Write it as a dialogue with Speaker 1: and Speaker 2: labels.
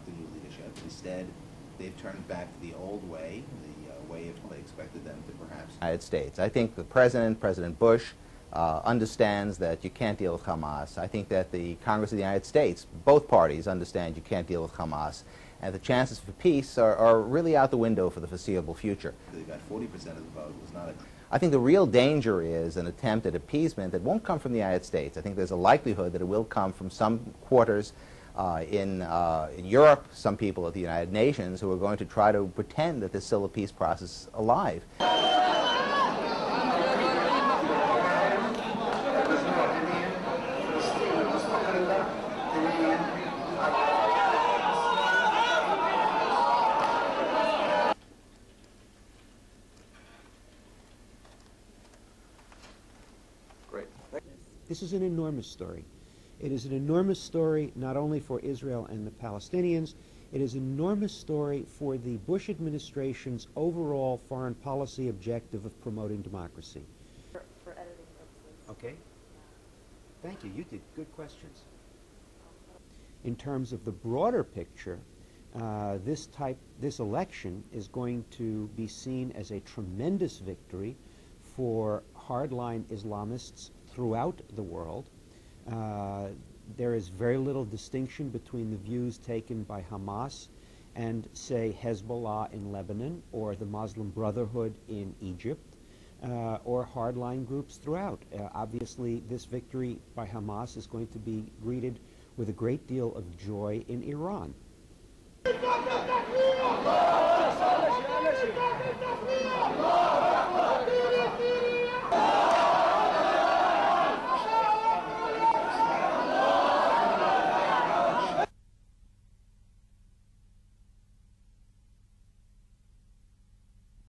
Speaker 1: The new leadership. Instead, they've turned back to the old way, the way they expected them to perhaps.
Speaker 2: United States. I think the President Bush, understands that you can't deal with Hamas. I think that the Congress of the United States, both parties understand you can't deal with Hamas. And the chances for peace are really out the window for the foreseeable future.
Speaker 1: They got 40% of the vote. Was not a.
Speaker 2: I think the real danger is an attempt at appeasement that won't come from the United States. I think there's a likelihood that it will come from some quarters in Europe, some people at the United Nations who are going to try to pretend that there's still a peace process alive.
Speaker 3: This is an enormous story. It is an enormous story not only for Israel and the Palestinians, it is an enormous story for the Bush administration's overall foreign policy objective of promoting democracy.
Speaker 4: For editing purposes.
Speaker 3: Okay. Thank you. You did good questions. In terms of the broader picture, this election is going to be seen as a tremendous victory for hardline Islamists throughout the world. There is very little distinction between the views taken by Hamas and, say, Hezbollah in Lebanon or the Muslim Brotherhood in Egypt or hardline groups throughout. Obviously, this victory by Hamas is going to be greeted with a great deal of joy in Iran.